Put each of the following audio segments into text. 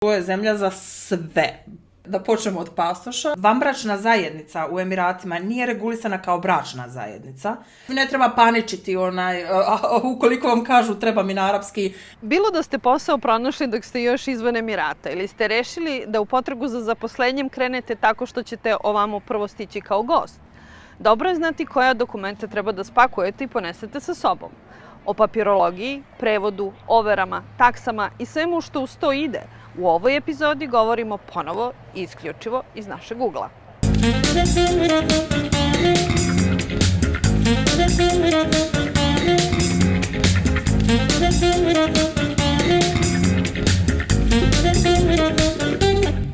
To je zemlja za sve. Da počnemo od pasoša. Vanbračna zajednica u Emiratima nije regulisana kao bračna zajednica. Ne treba paničiti ukoliko vam kažu treba mi na arapski. Bilo da ste posao pronašli dok ste još izvan Emirata ili ste rešili da u potragu za zaposlenjem krenete tako što ćete ovamo prvo stići kao gost. Dobro je znati koja dokumenta treba da spakujete i ponesete sa sobom. O papirologiji, prevodu, overama, taksama i svemu što uz to ide u ovoj epizodi govorimo ponovo i isključivo iz našeg ugla.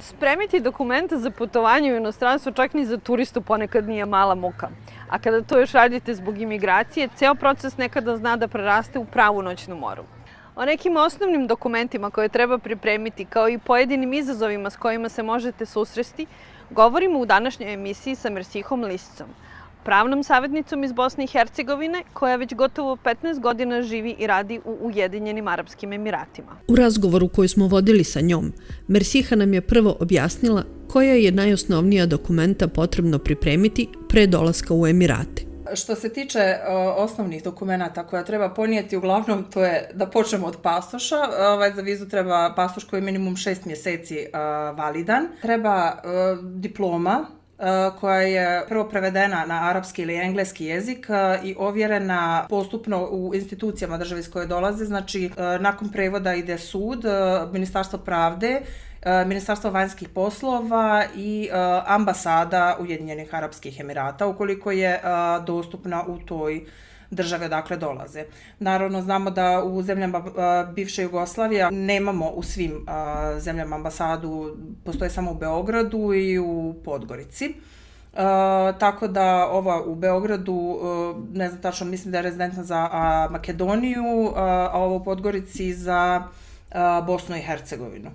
Spremiti dokumenta za putovanje u inostranstvo čak ni za turistu ponekad nije mala muka. A kada to još radite zbog imigracije, ceo proces nekada zna da preraste u pravu noćnu moru. O nekim osnovnim dokumentima koje treba pripremiti, kao i pojedinim izazovima s kojima se možete susresti, govorimo u današnjoj emisiji sa Mersihom Liscom, pravnom savjetnicom iz Bosne i Hercegovine, koja već gotovo 15 godina živi i radi u Ujedinjenim Arapskim Emiratima. U razgovoru koji smo vodili sa njom, Mersiha nam je prvo objasnila koja je najosnovnija dokumenta potrebno pripremiti pre dolaska u Emirate. Što se tiče osnovnih dokumenta koja treba ponijeti, uglavnom to je da počnemo od pasoša. Za vizu treba pasoš koji je minimum 6 mjeseci validan. Treba diploma koja je prvo prevedena na arapski ili engleski jezik i ovjerena postupno u institucijama države iz koje dolaze. Znači, nakon prevoda ide sud, Ministarstvo pravde, Ministarstvo vanjskih poslova i ambasada Ujedinjenih Arapskih Emirata, ukoliko je dostupna u toj države odakle dolaze. Naravno, znamo da u zemljama bivše Jugoslavije nemamo u svim zemljama ambasadu, postoje samo u Beogradu i u Podgorici. Tako da ova u Beogradu, ne znam tačno, mislim da je rezidentna za Makedoniju, a ovo u Podgorici za Bosnu i Hercegovinu.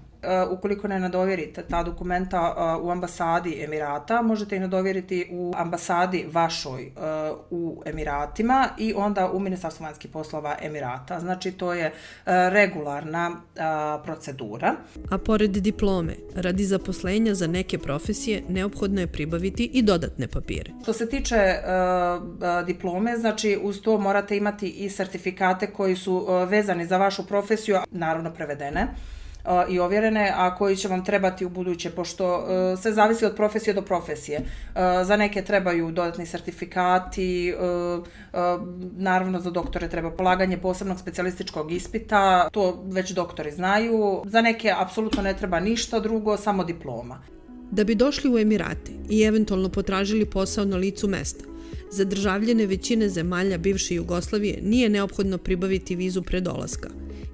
Ukoliko ne nadovjerite ta dokumenta u ambasadi Emirata, možete i nadovjeriti u ambasadi vašoj u Emiratima i onda u Ministarstvu vanjskih poslova Emirata. Znači, to je regularna procedura. A pored diplome, radi zaposlenja za neke profesije, neophodno je pribaviti i dodatne papire. Što se tiče diplome, znači uz to morate imati i sertifikate koji su vezani za vašu profesiju, naravno prevedene i ovjerene, a koji će vam trebati u buduće, pošto sve zavisi od profesije do profesije. Za neke trebaju dodatni sertifikati, naravno za doktore treba polaganje posebnog specijalističkog ispita, to već doktori znaju. Za neke apsolutno ne treba ništa drugo, samo diploma. Da bi došli u Emirate i eventualno potražili posao na licu mesta, za državljane većine zemalja bivše Jugoslavije nije neophodno pribaviti vizu pre dolaska.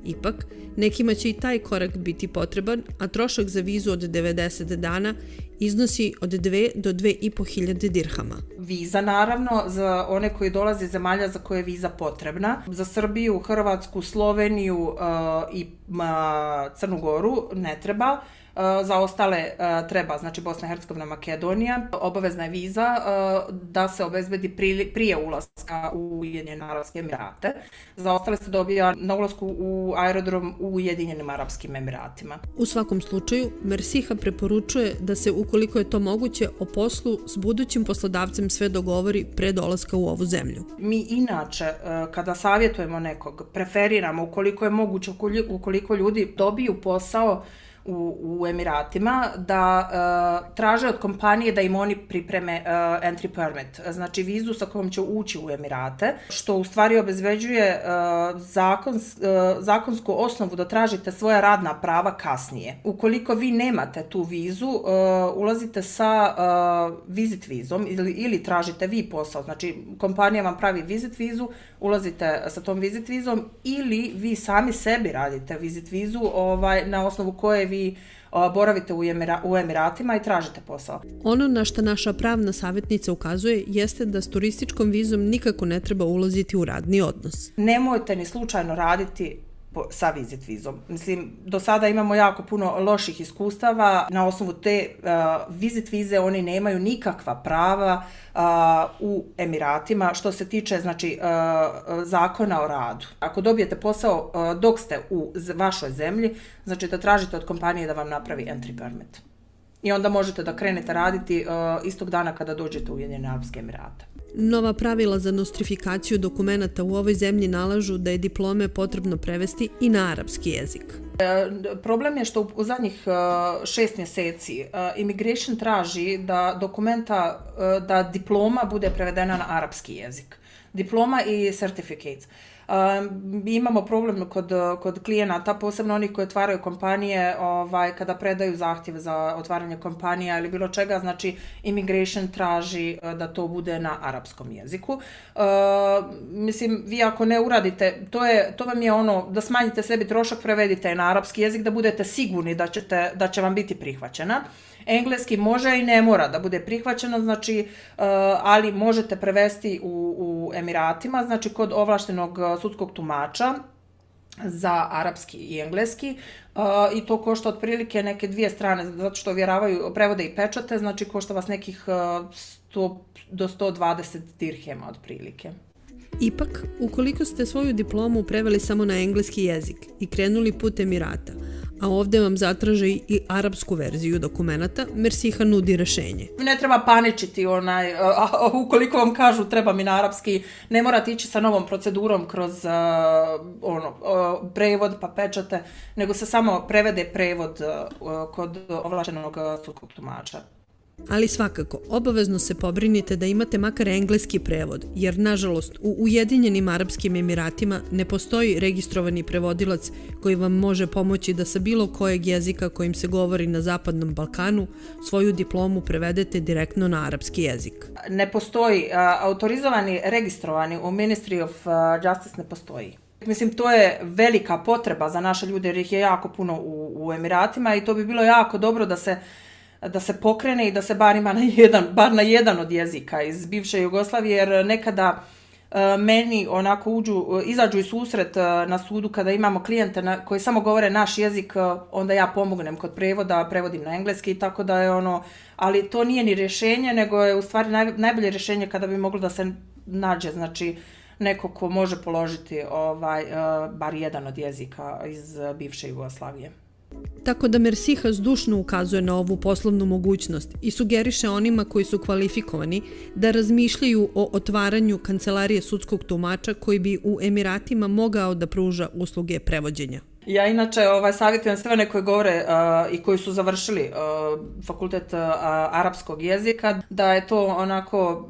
Ipak, nekima će i taj korak biti potreban, a trošak za vizu od 90 dana iznosi od 2 do 2.500 dirhama. Viza, naravno, za one koji dolaze iz zemalja za koje je viza potrebna. Za Srbiju, Hrvatsku, Sloveniju i Crnu Goru ne treba. Za ostale treba, znači Bosna i Hercegovina, Makedonija. Obavezna je viza da se obezbedi prije ulaska u Ujedinjene Arapske Emirate. Za ostale se dobija na ulasku u aerodrom u Ujedinjenim Arapskim Emiratima. U svakom slučaju, Mersiha preporučuje da se, ukoliko je to moguće, o poslu s budućim poslodavcem sve dogovori pre dolaska u ovu zemlju. Mi inače, kada savjetujemo nekog, preferiramo, ukoliko je moguće, ukoliko ljudi dobiju posao u Emiratima, da traže od kompanije da im oni pripreme entry permit, znači vizu sa kojom će ući u Emirate, što u stvari obezbeđuje zakonsku osnovu da tražite svoja radna prava kasnije. Ukoliko vi nemate tu vizu, ulazite sa visit vizom ili tražite vi posao, znači kompanija vam pravi visit vizu, ulazite sa tom visit vizom ili vi sami sebi radite visit vizu na osnovu koje vi boravite u Emiratima i tražite posao. Ono na što naša pravna savjetnica ukazuje jeste da s turističkom vizom nikako ne treba ulaziti u radni odnos. Nemojte ni slučajno raditi sa vizit vizom. Mislim, do sada imamo jako puno loših iskustava. Na osnovu te vizit vize oni nemaju nikakva prava u Emiratima što se tiče znači, zakona o radu. Ako dobijete posao dok ste u vašoj zemlji, znači da tražite od kompanije da vam napravi entry permit. I onda možete da krenete raditi istog dana kada dođete u Ujedinjene Arapske Emirate. Nova pravila za nostrifikaciju dokumenata u ovoj zemlji nalažu da je diplome potrebno prevesti i na arapski jezik. Problem je što u zadnjih 6 mjeseci Immigration traži da da diploma bude prevedena na arapski jezik. Diploma i certificates. Imamo problem kod klijenata, posebno onih koji otvaraju kompanije, kada predaju zahtjeve za otvaranje kompanija ili bilo čega, znači Immigration traži da to bude na arapskom jeziku. Mislim, vi ako ne uradite, to vam je ono da smanjite sebi trošak, prevedite na arapski jezik, da budete sigurni da će vam biti prihvaćena. Engleski može i ne mora da bude prihvaćeno, znači, ali možete prevesti u Emiratima, znači kod ovlaštenog sudskog tumača za arapski i engleski i to košta otprilike neke 2 strane, zato što ovjeravaju prevode i pečate, znači košta vas nekih 100 do 120 dirhema otprilike. Ipak, ukoliko ste svoju diplomu preveli samo na engleski jezik i krenuli put Emirata, a ovdje vam zatraže i arapsku verziju dokumenata, Mersiha nudi rešenje. Ne treba paničiti, ukoliko vam kažu treba mi na arapski, ne morate ići sa novom procedurom kroz prevod pa pečate, nego se samo prevede prevod kod ovlaštenog sudskog tumača. Ali svakako, obavezno se pobrinite da imate makar engleski prevod, jer nažalost u Ujedinjenim Arapskim Emiratima ne postoji registrovani prevodilac koji vam može pomoći da sa bilo kojeg jezika kojim se govori na Zapadnom Balkanu svoju diplomu prevedete direktno na arapski jezik. Ne postoji, autorizovani, registrovani u Ministry of Justice ne postoji. Mislim, to je velika potreba za naše ljude jer ih je jako puno u Emiratima i to bi bilo jako dobro da se pokrene i da se bar ima bar na jedan od jezika iz bivše Jugoslavije, jer nekada meni onako izađu i susret na sudu kada imamo klijente koji samo govore naš jezik, onda ja pomognem kod prevoda, prevodim na engleski, tako da je ali to nije ni rješenje, nego je u stvari najbolje rješenje kada bi moglo da se nađe, znači neko ko može položiti bar jedan od jezika iz bivše Jugoslavije. Tako da Mersiha zdušno ukazuje na ovu poslovnu mogućnost i sugeriše onima koji su kvalifikovani da razmišljaju o otvaranju kancelarije sudskog tumača koji bi u Emiratima mogao da pruža usluge prevođenja. Ja inače savjetujem sve one koji govore i koji su završili fakultet arapskog jezika, da je to onako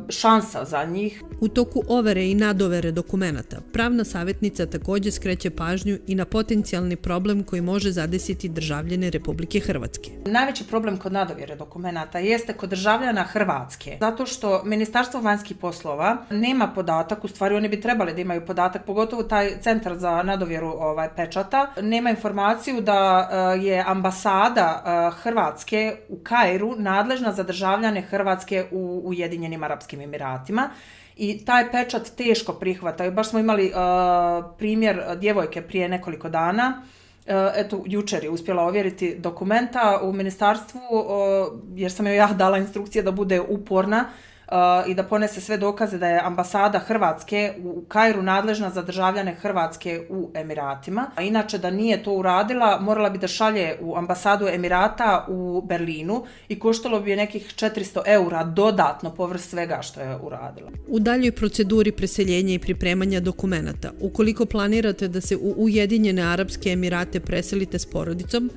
šansa za njih. U toku overe i nadovere dokumenata, pravna savjetnica također skreće pažnju i na potencijalni problem koji može zadesiti državljane Republike Hrvatske. Najveći problem kod nadovjere dokumenata jeste kod državljana Hrvatske, zato što Ministarstvo vanjskih poslova nema podatak, u stvari oni bi trebali da imaju podatak, pogotovo taj centar za nadovjeru pečata, nema informaciju da je ambasada Hrvatske u Kairu nadležna za državljane Hrvatske u Ujedinjenim Arapskim Emiratima i taj pečat teško prihvataju. Baš smo imali primjer djevojke prije nekoliko dana, eto, jučer je uspjela ovjeriti dokumenta u ministarstvu, jer sam joj ja dala instrukcije da bude uporna i da ponese sve dokaze da je ambasada Hrvatske u Kairu nadležna za državljane Hrvatske u Emiratima. A inače da nije to uradila, morala bi da šalje u ambasadu Emirata u Berlinu i koštalo bi je nekih 400 € dodatno povrh svega što je uradila. U daljoj proceduri preseljenja i pripremanja dokumenata, ukoliko planirate da se u Ujedinjene Arapske Emirate preselite s porodicom,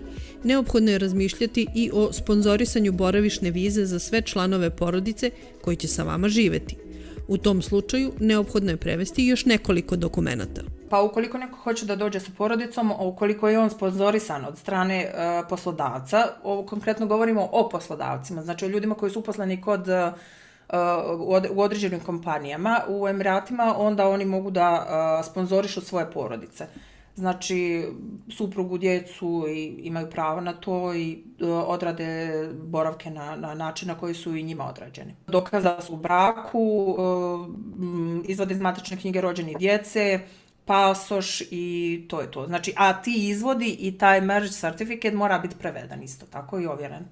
neophodno je razmišljati i o sponzorisanju boravišne vize za sve članove porodice koji će sa vama živeti. U tom slučaju neophodno je prevesti još nekoliko dokumenata. Pa ukoliko neko hoće da dođe sa porodicom, a ukoliko je on sponzorisan od strane poslodavca, ovo konkretno govorimo o poslodavcima, znači o ljudima koji su uposleni u određenim kompanijama u Emiratima, onda oni mogu da sponzorišu svoje porodice. Znači, suprugu, djecu i imaju pravo na to i odrade boravke na način na koji su i njima određeni. Dokaz da su u braku, izvode iz matične knjige rođenih djece, pasoš i to je to. Znači, a ti izvodi i taj marriage certificate mora biti preveden isto tako i ovjeren.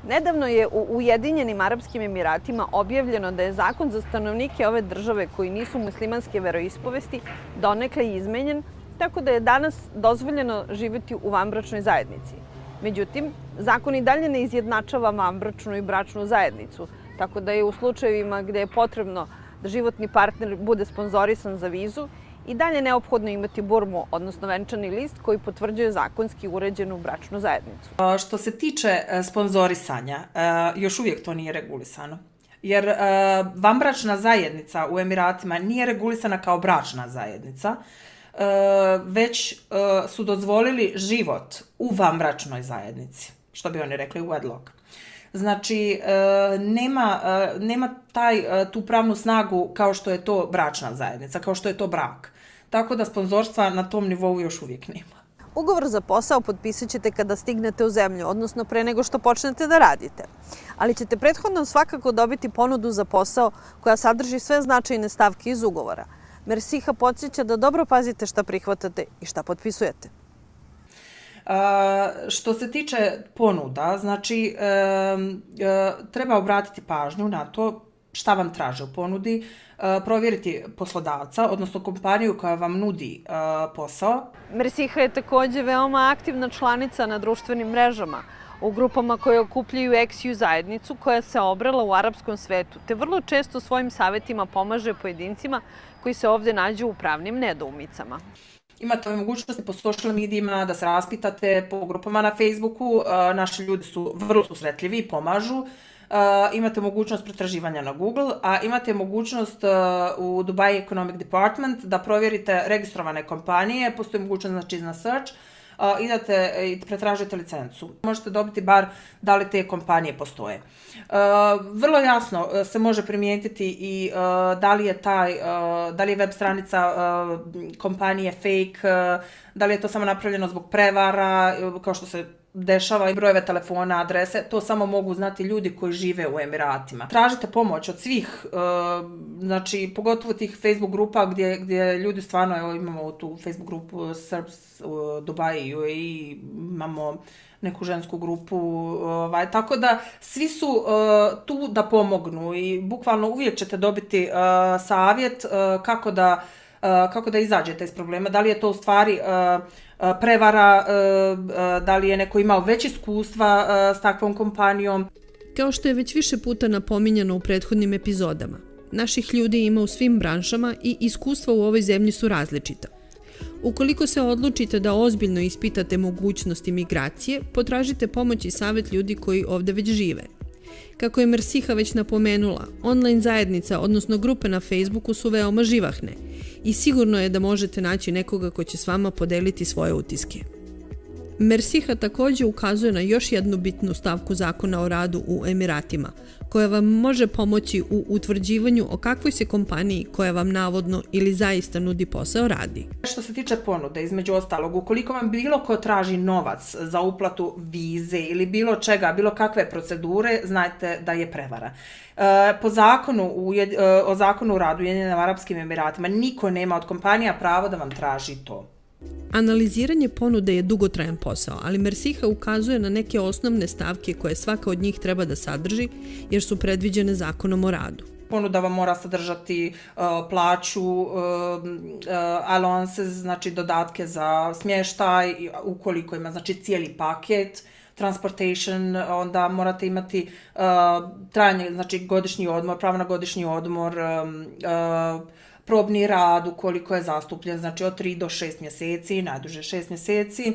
Nedavno je u Ujedinjenim Arapskim Emiratima objavljeno da je zakon za stanovnike ove države koji nisu muslimanske veroispovesti donekle izmenjen, tako da je danas dozvoljeno živjeti u vanbračnoj zajednici. Međutim, zakon i dalje ne izjednačava vanbračnu i bračnu zajednicu, tako da je u slučajevima gde je potrebno da životni partner bude sponzorisan za vizu i dalje neophodno imati burmu, odnosno venčani list koji potvrđuje zakonski uređenu bračnu zajednicu. Što se tiče sponzorisanja, još uvijek to nije regulisano. Jer vanbračna zajednica u Emiratima nije regulisana kao bračna zajednica, već su dozvolili život u vanbračnoj zajednici, što bi oni rekli wedlock. Znači, nema tu pravnu snagu kao što je to bračna zajednica, kao što je to brak. Tako da sponzorstva na tom nivou još uvijek nema. Ugovor za posao potpisat ćete kada stignete u zemlju, odnosno pre nego što počnete da radite. Ali ćete prethodno svakako dobiti ponudu za posao koja sadrži sve značajne stavke iz ugovora. Mersiha podsjeća da dobro pazite šta prihvatate i šta potpisujete. Što se tiče ponuda, znači treba obratiti pažnju na to šta vam traže u ponudi, provjeriti poslodavca, odnosno kompaniju koja vam nudi posao. Mersiha je također veoma aktivna članica na društvenim mrežama, u grupama koje okupljaju XU zajednicu koja se obrala u arapskom svetu, te vrlo često svojim savjetima pomaže pojedincima koji se ovdje nađu u pravnim nedoumicama. Imate mogućnosti po social medijima da se raspitate po grupama na Facebooku, naši ljudi su vrlo susretljivi i pomažu. Imate mogućnost pretraživanja na Google, a imate mogućnost u Dubai Economic Department da provjerite registrovane kompanije, postoji mogućnost znači na search, idete i pretražite licencu. Možete dobiti bar da li te kompanije postoje. Vrlo jasno se može primijetiti i da li je web stranica kompanije fake, da li je to samo napravljeno zbog prevara, kao što se dešava i brojeve telefona, adrese, to samo mogu znati ljudi koji žive u Emiratima. Tražite pomoć od svih, znači pogotovo tih Facebook grupa gdje ljudi stvarno, evo imamo tu Facebook grupu Serbs u Dubai, UAE, imamo neku žensku grupu, tako da svi su tu da pomognu i bukvalno uvijek ćete dobiti savjet kako da izađete iz problema, da li je to u stvari prevara, da li je neko imao već iskustva s takvom kompanijom. Kao što je već više puta napominjano u prethodnim epizodama, naših ljudi ima u svim branšama i iskustva u ovoj zemlji su različita. Ukoliko se odlučite da ozbiljno ispitate mogućnosti migracije, potražite pomoć i savjet ljudi koji ovdje već žive. Kako je Mersiha već napomenula, online zajednica, odnosno grupe na Facebooku su veoma živahne i sigurno je da možete naći nekoga ko će s vama podeliti svoje utiske. Mersiha također ukazuje na još jednu bitnu stavku zakona o radu u Emiratima, koja vam može pomoći u utvrđivanju o kakvoj se kompaniji koja vam navodno ili zaista nudi posao radi. Što se tiče ponude, između ostalog, ukoliko vam bilo ko traži novac za uplatu vize ili bilo čega, bilo kakve procedure, znajte da je prevara. Po zakonu o zakonu o radu u Ujedinjenim Arapskim Emiratima niko nema od kompanija pravo da vam traži to. Analiziranje ponude je dugotrajan posao, ali Mersiha ukazuje na neke osnovne stavke koje svaka od njih treba da sadrži, jer su predviđene zakonom o radu. Ponuda vam mora sadržati plaću, allowances, znači dodatke za smještaj, ukoliko ima znači cijeli paket, transportation, onda morate imati trajanje, znači godišnji odmor, pravo na godišnji odmor, probni rad ukoliko je zastupljen, znači od 3 do 6 mjeseci, najduže 6 mjeseci.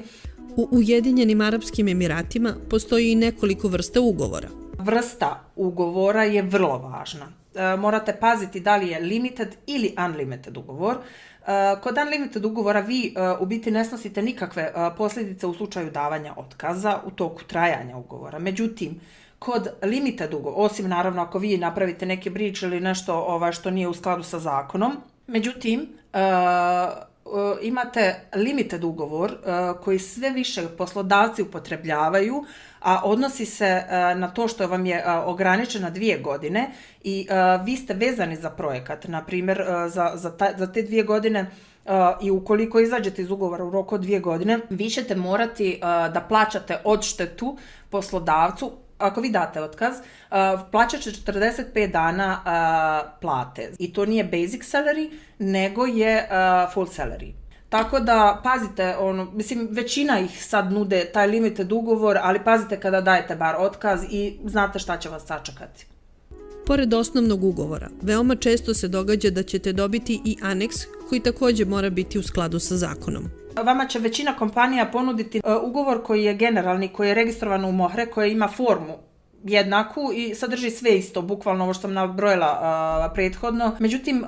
U Ujedinjenim Arapskim Emiratima postoji i nekoliko vrsta ugovora. Vrsta ugovora je vrlo važna. Morate paziti da li je limited ili unlimited ugovor. Kod unlimited ugovora vi u biti ne snosite nikakve posljedice u slučaju davanja otkaza u toku trajanja ugovora. Međutim, kod limited ugovora, osim naravno ako vi napravite neki breach ili nešto što nije u skladu sa zakonom, međutim, imate limited ugovor koji sve više poslodavci upotrebljavaju, a odnosi se na to što vam je ograničena 2 godine i vi ste vezani za projekat. Na primjer, za te 2 godine i ukoliko izađete iz ugovora u roku od 2 godine, vi ćete morati da plaćate odštetu poslodavcu. Ako vi date otkaz, plaćat će 45 dana plate. I to nije basic salary, nego je full salary. Tako da, pazite, većina ih sad nude taj limited ugovor, ali pazite kada dajete bar otkaz i znate šta će vas sačekati. Pored osnovnog ugovora, veoma često se događa da ćete dobiti i aneks koji također mora biti u skladu sa zakonom. Vama će većina kompanija ponuditi ugovor koji je generalni, koji je registrovan u Mohre, koji ima formu jednaku i sadrži sve isto, bukvalno ovo što sam nabrojila prethodno. Međutim,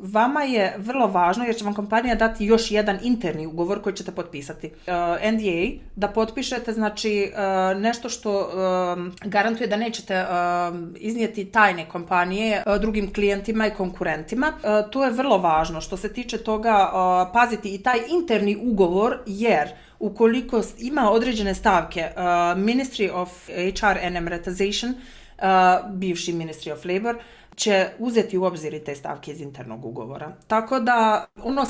vama je vrlo važno, jer će vam kompanija dati još jedan interni ugovor koji ćete potpisati. NDA, da potpišete, znači nešto što garantuje da nećete iznijeti tajne kompanije drugim klijentima i konkurentima. To je vrlo važno. Što se tiče toga, paziti i taj interni ugovor, jer ukoliko ima određene stavke, Ministry of HR and Emiratisation, bivši Ministry of Labor, će uzeti u obzir i te stavke iz internog ugovora. Tako da,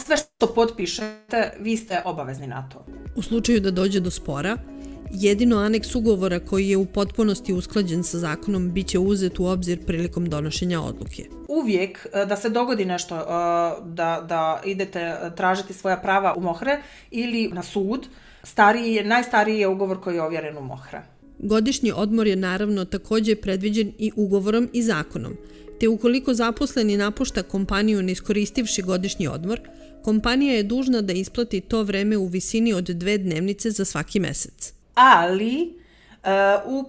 sve što potpišete, vi ste obavezni na to. U slučaju da dođe do spora, jedino aneks ugovora koji je u potpunosti usklađen sa zakonom bit će uzet u obzir prilikom donošenja odluke. Uvijek da se dogodi nešto, da idete tražiti svoja prava u Mohre ili na sud, najstariji je ugovor koji je ovjeren u Mohre. Godišnji odmor je naravno također predviđen i ugovorom i zakonom, te ukoliko zaposleni napušta kompaniju ne iskoristivši godišnji odmor, kompanija je dužna da isplati to vreme u visini od 2 dnevnice za svaki mesec. Ali u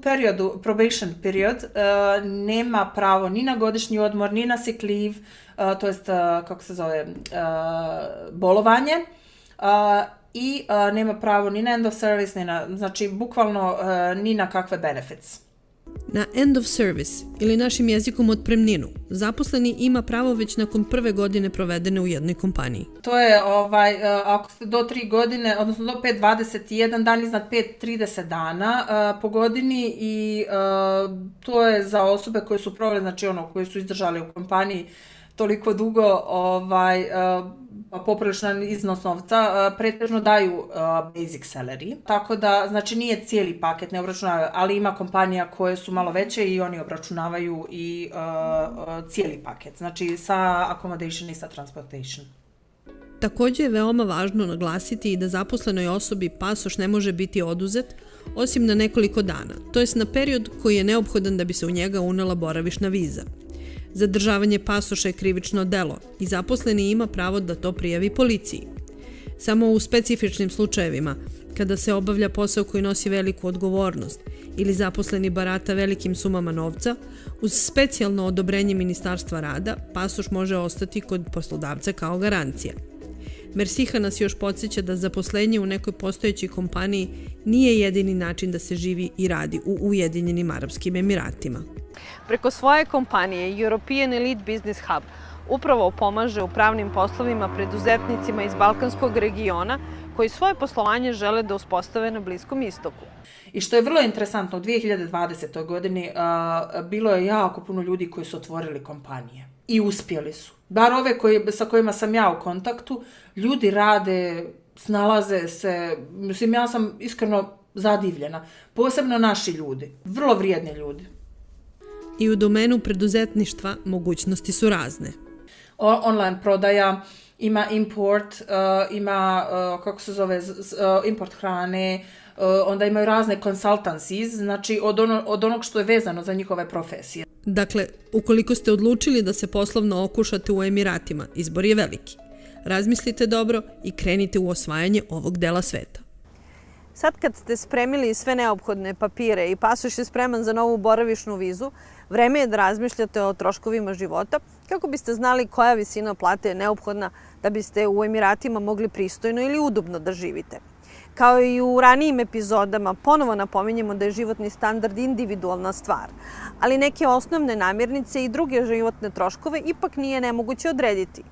probation period, nema pravo ni na godišnji odmor, ni na sick leave, to jest, bolovanje, i nema pravo ni na end of service, znači bukvalno ni na kakve benefits. Na end of service, ili našim jezikom otpremninu, zaposleni ima pravo već nakon 1. godine provedene u jednoj kompaniji. To je, ako ste do 3 godine, odnosno do 5,21 dan, iznad 5,30 dana po godini, i to je za osobe koje su provele, znači koje su izdržali u kompaniji toliko dugo, popriličan iznos novca, pretežno daju basic salary. Tako da, znači nije cijeli paket, ne obračunavaju, ali ima kompanija koje su malo veće i oni obračunavaju i cijeli paket. Znači sa accommodation i sa transportation. Također je veoma važno naglasiti i da zaposlenoj osobi pasoš ne može biti oduzet osim na nekoliko dana, to jest na period koji je neophodan da bi se u njega unela boravišna viza. Zadržavanje pasoša je krivično delo i zaposleni ima pravo da to prijavi policiji. Samo u specifičnim slučajevima, kada se obavlja posao koji nosi veliku odgovornost ili zaposleni barata velikim sumama novca, uz specijalno odobrenje Ministarstva rada, pasoš može ostati kod poslodavca kao garancija. Mersiha nas još podsjeća da zaposlenje u nekoj postojećoj kompaniji nije jedini način da se živi i radi u Ujedinjenim Arapskim Emiratima. Preko svoje kompanije European Elite Business Hub upravo pomaže u pravnim poslovima preduzetnicima iz Balkanskog regiona koji svoje poslovanje žele da uspostave na Bliskom istoku. I što je vrlo interesantno, u 2020. godini bilo je jako puno ljudi koji su otvorili kompanije i uspjeli su. Bar ove sa kojima sam ja u kontaktu, ljudi rade, snalaze se, mislim, ja sam iskreno zadivljena. Posebno naši ljudi, vrlo vrijedni ljudi. I u domenu preduzetništva mogućnosti su razne. Online prodaja, ima import, ima, import hrane, onda imaju razne consultancies, znači od onog što je vezano za njihove profesije. Dakle, ukoliko ste odlučili da se poslovno okušate u Emiratima, izbor je veliki. Razmislite dobro i krenite u osvajanje ovog dela sveta. Sad kad ste spremili sve neophodne papire i pasoš je spreman za novu boravišnu vizu, vreme je da razmišljate o troškovima života kako biste znali koja visina plate je neophodna da biste u Emiratima mogli pristojno ili udobno da živite. Kao i u ranijim epizodama, ponovo napominjemo da je životni standard individualna stvar, ali neke osnovne namirnice i druge životne troškove ipak nije nemoguće odrediti.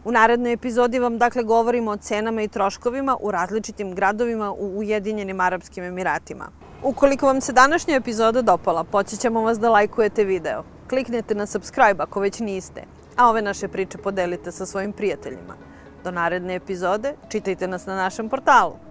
U narednoj epizodi vam dakle govorimo o cenama i troškovima u različitim gradovima u Ujedinjenim Arapskim Emiratima. Ukoliko vam se današnja epizoda dopala, podsjećamo vas da lajkujete video. Kliknete na subscribe ako već niste, a ove naše priče podelite sa svojim prijateljima. Do naredne epizode, čitajte nas na našem portalu.